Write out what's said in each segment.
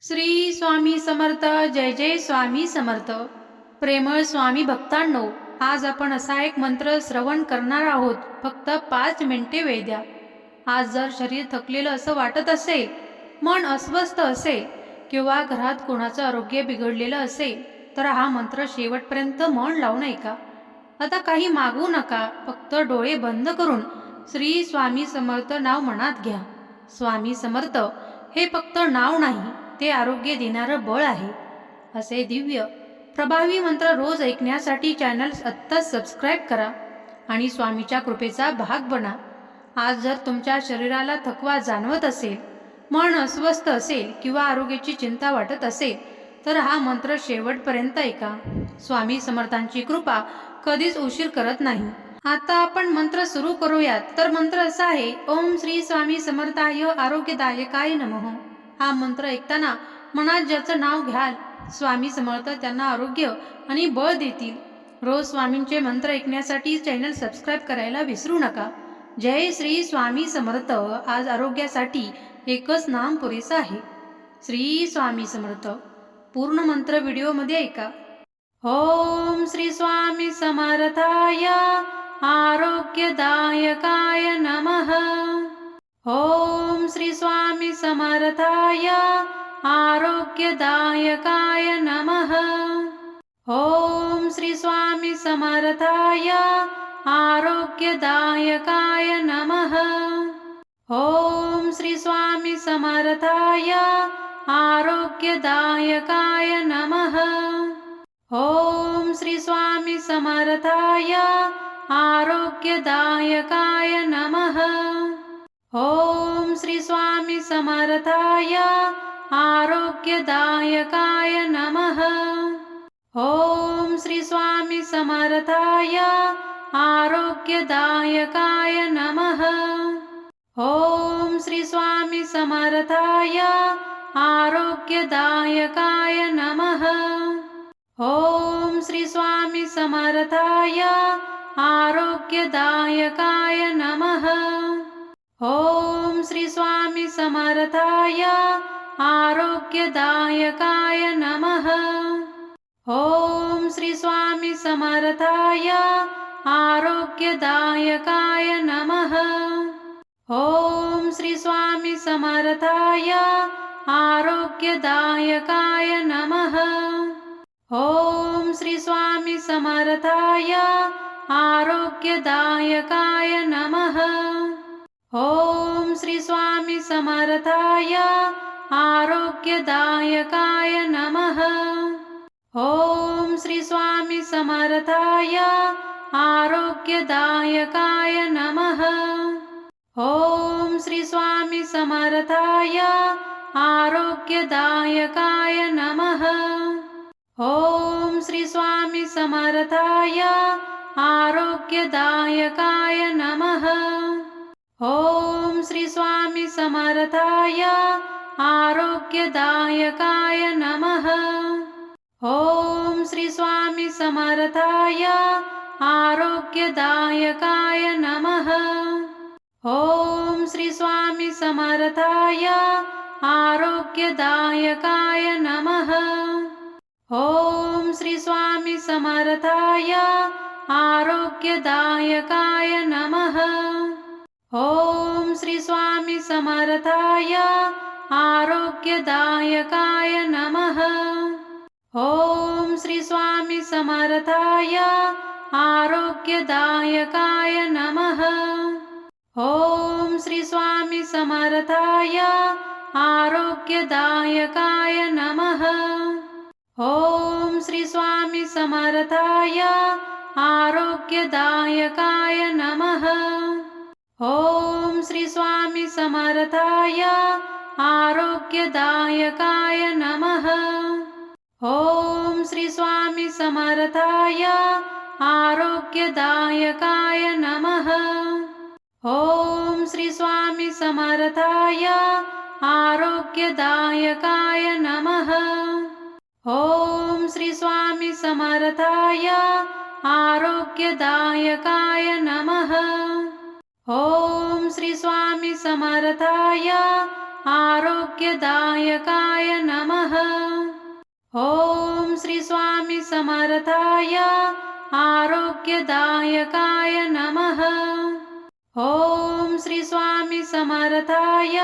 श्री स्वामी समर्थ. जय जय स्वामी समर्थ. प्रेमळ स्वामी भक्तांनो, आज आपण असा एक मंत्र श्रवण करणार आहोत. फक्त 5 मिनिटे वेळ द्या. आज जर शरीर थकलेलं असं वाटत असेल, मन अस्वस्थ असेल किंवा घरात कोणाचं आरोग्य बिघडलेलं असेल, तर हा मंत्र शेवटपर्यंत मन लावून ऐका. आता काही मागू नका, फक्त डोळे बंद करून श्री स्वामी समर्थ नाव मनात घ्या. स्वामी समर्थ हे फक्त नाव नाही, ते आरोग्य देणारं बळ आहे. असे दिव्य प्रभावी मंत्र रोज ऐकण्यासाठी चॅनल आत्ताच सबस्क्राईब करा आणि स्वामीच्या कृपेचा भाग बना. आज जर तुमच्या शरीराला थकवा जाणवत असेल, मन अस्वस्थ असेल किंवा आरोग्याची चिंता वाटत असेल, तर हा मंत्र शेवटपर्यंत ऐका. स्वामी समर्थांची कृपा कधीच उशीर करत नाही. आता आपण मंत्र सुरू करूयात. तर मंत्र असा आहे: ओम श्री स्वामी समर्थाय आरोग्यदायकाय नमः. हा मंत्र ऐकताना मनात ज्याचं नाव घ्याल, स्वामी समर्थ त्यांना आरोग्य आणि बळ देतील. रोज स्वामींचे मंत्र ऐकण्यासाठी चॅनल सबस्क्राईब करायला विसरू नका. जय श्री स्वामी समर्थ. आज आरोग्यासाठी एकच नाम पुरेसं आहे, श्री स्वामी समर्थ. पूर्ण मंत्र व्हिडिओमध्ये ऐका. ओम श्री स्वामी समर्थाय आरोग्यदायकाय नमः. ओम श्री स्वामी समर्थाय आरोग्यदायकाय नमः. ओम श्री स्वामी समर्थाय आरोग्यदायकाय नमः. ओम श्री स्वामी समर्थाय आरोग्यदायकाय नमः. ओम श्री स्वामी समर्थाय आरोग्यदायकाय नमः. ओम श्री स्वामी समर्थाय आरोग्यदायकाय नमः. ओम श्री स्वामी समर्थाय आरोग्यदायकाय नमः. ओम श्री स्वामी समर्थाय आरोग्यदायकाय नमः. ओम श्री स्वामी समर्थाय आरोग्यदायकाय नमः. ओम श्री स्वामी समर्थाय आरोग्यदायकाय नमः. ओम श्री स्वामी समर्थाय आरोग्यदायकाय नमः. ओम श्री स्वामी समर्थाय आरोग्यदायकाय नमः. ओम श्री स्वामी समर्थाय आरोग्यदायकाय नमः. ओम श्री स्वामी समर्थाय आरोग्यदायकाय नमः. ओम श्री स्वामी समर्थाय आरोग्यदायकाय नमः. ओम श्री स्वामी समर्थाय आरोग्यदायकाय नमः. ओम श्री स्वामी समर्थाय आरोग्यदायकाय नमः. ओम श्री स्वामी समर्थाय आरोग्यदायकाय नमः. ओम श्री स्वामी समर्थाय आरोग्यदायकाय नमः. ओम श्री स्वामी समर्थाय आरोग्यदायकाय नमः. ओम श्री स्वामी समर्थाय आरोग्यदायकाय नमः. ओम श्री स्वामी समर्थाय आरोग्यदायकाय नमः. ओम श्री स्वामी समर्थाय आरोग्यदायकाय नमः. ओम श्री स्वामी समर्थाय आरोग्यदायकाय नमः. ओम श्री स्वामी समर्थाय आरोग्यदायकाय नमः. ओम श्री स्वामी समर्थाय आरोग्यदायकाय नमः. ओम श्री स्वामी समर्थाय आरोग्यदायकाय नमः. ओम श्री स्वामी समर्थाय आरोग्यदायकाय नमः. ओम श्री स्वामी समर्थाय आरोग्यदायकाय नमः. ओम श्री स्वामी समर्थाय आरोग्यदायकाय नमः. श्री स्वामी समर्थाय आरोग्यदायकाय नमः। ओम श्री स्वामी समर्थाय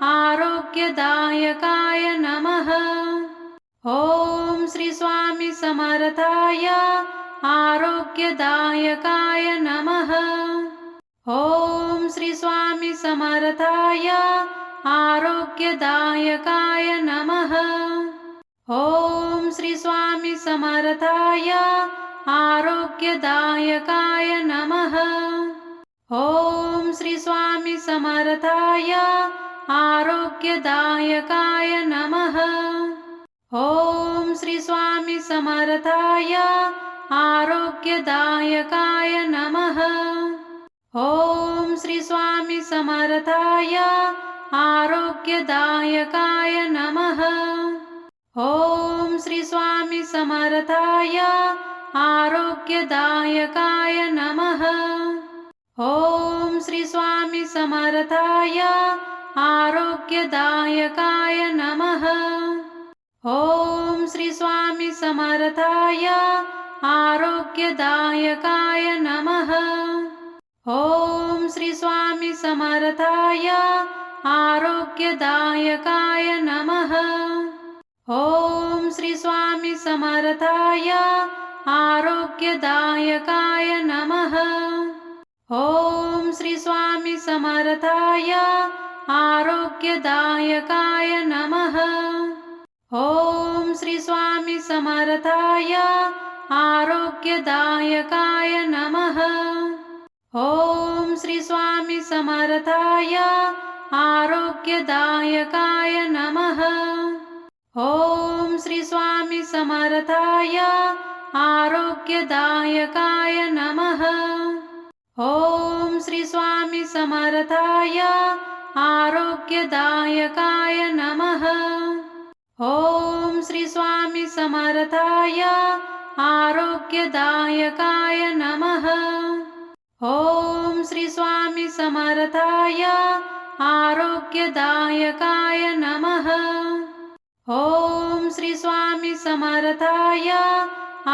आरोग्यदायकाय नमः। ओम श्री स्वामी समर्थाय आरोग्यदायकाय नमः। ओम श्री स्वामी समर्थाय आरोग्यदायकाय नमः। ओम श्री स्वामी समर्थाय आरोग्यदायकाय नमः। ओम श्री स्वामी समर्थाय आरोग्यदायकाय नमः। ओम श्री स्वामी समर्थाय आरोग्यदायकाय नमः। ओम श्री स्वामी समर्थाय आरोग्यदायकाय नमः। ओम श्री स्वामी समर्थाय आरोग्यदायकाय नमः। ओम श्री स्वामी समर्थाय आरोग्यदायकाय नमः। ओम श्री स्वामी समर्थाय आरोग्यदायकाय नमः। ओम श्री स्वामी समर्थाय आरोग्यदायकाय नमः। ओम श्री स्वामी समर्थाय आरोग्यदायकाय नमः। ओम श्री स्वामी समर्थाय आरोग्यदायकाय नमः। ओम श्री स्वामी समर्थाय आरोग्यदायकाय नमः। ओम श्री स्वामी समर्थाय आरोग्यदायकाय नमः। ओम श्री स्वामी समर्थाय आरोग्यदायकाय नमः। ओम श्री स्वामी समर्थाय आरोग्यदायकाय नमः। ओम श्री स्वामी समर्थाय आरोग्यदायकाय नमः। ओम श्री स्वामी समर्थाय आरोग्यदायकाय नमः। ओम श्री स्वामी समर्थाय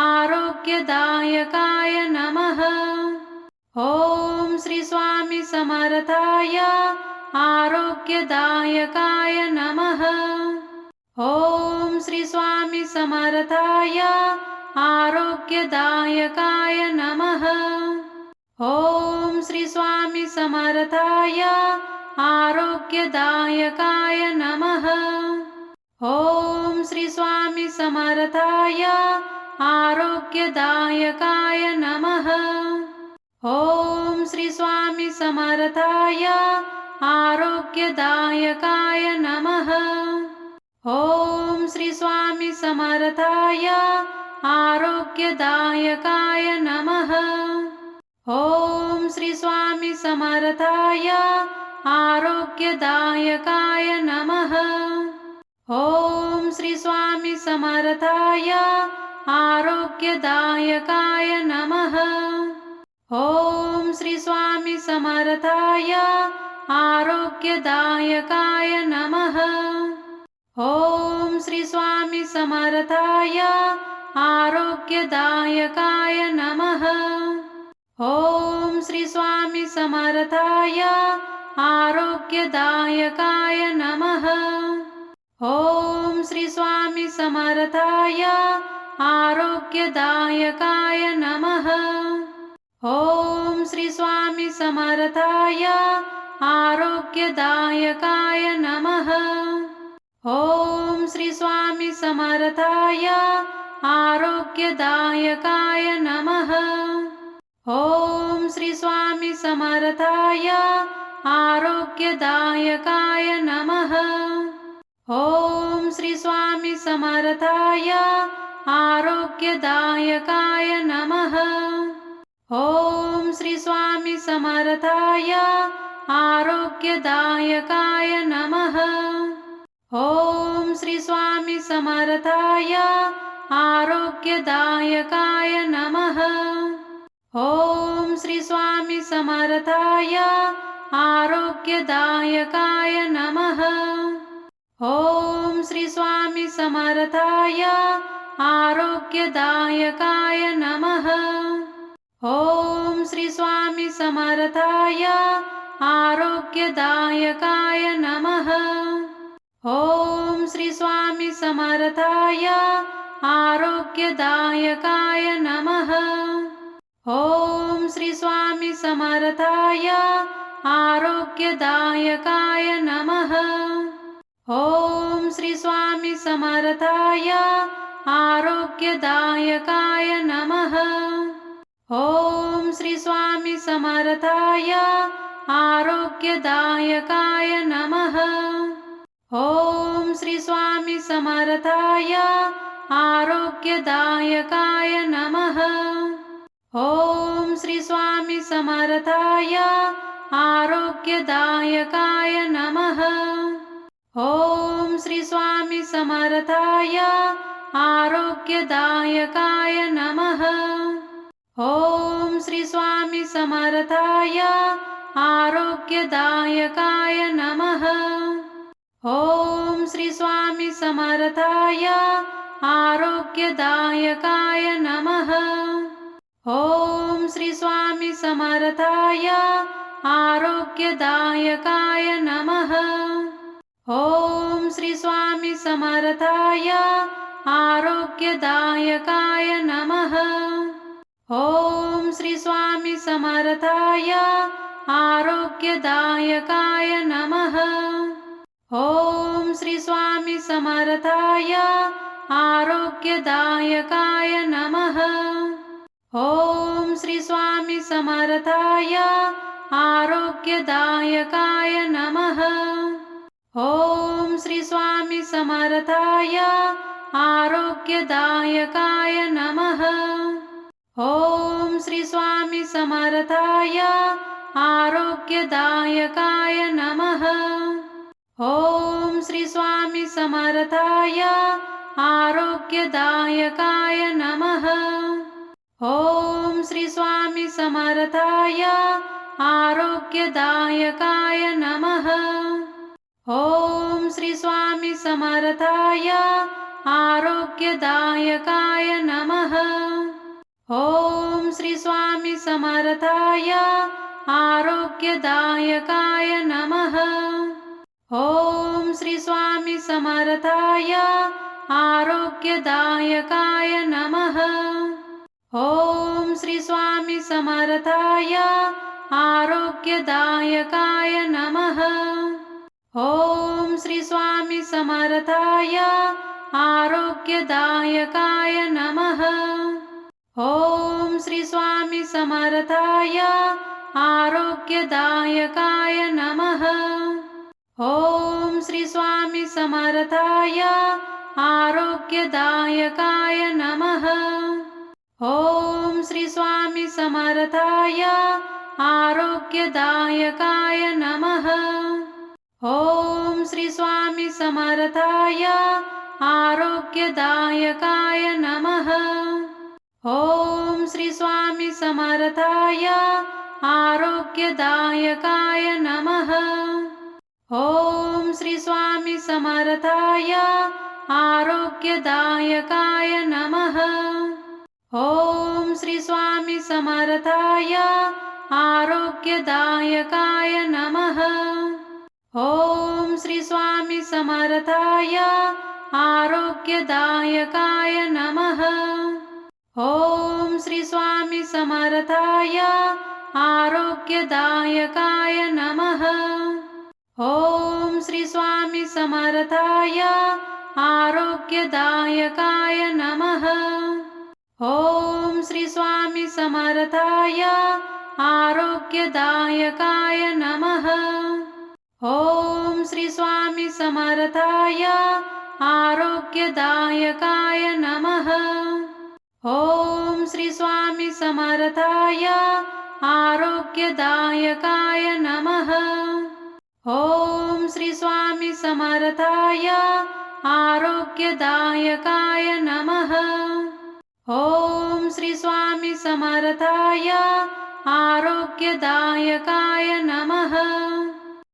आरोग्यदायकाय नमः। ओम श्री स्वामी समर्थाय आरोग्यदायकाय नमः। ओम श्री स्वामी समर्थाय आरोग्यदायकाय नमः। ओम श्री स्वामी समर्थाय आरोग्यदायकाय नमः। ओम श्री स्वामी समर्थाय आरोग्यदायकाय नमः। ओम श्री स्वामी समर्थाय आरोग्यदायकाय नमः। ओम श्री स्वामी समर्थाय आरोग्यदायकाय नमः। ओम श्री स्वामी समर्थाय आरोग्यदायकाय नमः। ओम श्री स्वामी समर्थाय आरोग्यदायकाय नमः। ओम श्री स्वामी समर्थाय आरोग्यदायकाय नमः। ओम श्री स्वामी समर्थाय आरोग्यदायकाय नमः। ओम श्री स्वामी समर्थाय आरोग्यदायकाय नमः। ओम श्री स्वामी समर्थाय आरोग्यदायकाय नमः। ओम श्री स्वामी समर्थाय आरोग्यदायकाय नमः। ओम श्री स्वामी समर्थाय आरोग्यदायकाय नमः। ओम श्री स्वामी समर्थाय आरोग्यदायकाय नमः। ओम श्री स्वामी समर्थाय आरोग्यदायकाय नमः। ओम श्री स्वामी समर्थाय आरोग्यदायकाय नमः। ओम श्री स्वामी समर्थाय आरोग्यदायकाय नमः। ओम श्री स्वामी समर्थाय आरोग्यदायकाय नमः। ओम श्री स्वामी समर्थाय आरोग्यदायकाय नमः। ओम श्री स्वामी समर्थाय आरोग्यदायकाय नमः। ओम श्री स्वामी समर्थाय आरोग्यदायकाय नमः। ओम श्री स्वामी समर्थाय आरोग्यदायकाय नमः। ओम श्री स्वामी समर्थाय आरोग्यदायकाय नमः। ओम श्री स्वामी समर्थाय आरोग्यदायकाय नमः। ओम श्री स्वामी समर्थाय आरोग्यदायकाय नमः। ओम श्री स्वामी समर्थाय आरोग्यदायकाय नमः। ओम श्री स्वामी समर्थाय आरोग्यदायकाय नमः। ओम श्री स्वामी समर्थाय आरोग्यदायकाय नमः। ओम श्री स्वामी समर्थाय आरोग्यदायकाय नमः। ओम श्री स्वामी समर्थाय आरोग्यदायकाय नमः। ओम श्री स्वामी समर्थाय आरोग्यदायकाय नमः। ओम श्री स्वामी समर्थाय आरोग्यदायकाय नमः। ओम श्री स्वामी समर्थाय आरोग्यदायकाय नमः। ओम श्री स्वामी समर्थाय आरोग्यदायकाय नमः। ओम श्री स्वामी समर्थाय आरोग्यदायकाय नमः। ओम श्री स्वामी समर्थाय आरोग्यदायकाय नमः। ओम श्री स्वामी समर्थाय आरोग्यदायकाय नमः। ओम श्री स्वामी समर्थाय आरोग्यदायकाय नमः। ओम श्री स्वामी समर्थाय आरोग्यदायकाय नमः। ओम श्री स्वामी समर्थाय आरोग्यदायकाय नमः। ओम श्री स्वामी समर्थाय आरोग्यदायकाय नमः। ओम श्री स्वामी समर्थाय आरोग्यदायकाय नमः। ओम श्री स्वामी समर्थाय आरोग्यदायकाय नमः। ओम श्री स्वामी समर्थाय आरोग्यदायकाय नमः। ओम श्री स्वामी समर्थाय आरोग्यदायकाय नमः। ओम श्री स्वामी समर्थाय आरोग्यदायकाय नमः। ओम श्री स्वामी समर्थाय आरोग्यदायकाय नमः। ओम श्री स्वामी समर्थाय आरोग्यदायकाय नमः। ओम श्री स्वामी समर्थाय आरोग्यदायकाय नमः। ओम श्री स्वामी समर्थाय आरोग्यदायकाय नमः। ओम श्री स्वामी समर्थाय आरोग्यदायकाय नमः। ओम श्री स्वामी समर्थाय आरोग्यदायकाय नमः। ओम श्री स्वामी समर्थाय आरोग्यदायकाय नमः। ओम श्री स्वामी समर्थाय आरोग्यदायकाय नमः। ओम श्री स्वामी समर्थाय आरोग्यदायकाय नमः। ओम श्री स्वामी समर्थाय आरोग्यदायकाय नमः। ओम श्री स्वामी समर्थाय आरोग्यदायकाय नमः। ओम श्री स्वामी समर्थाय आरोग्यदायकाय नमः।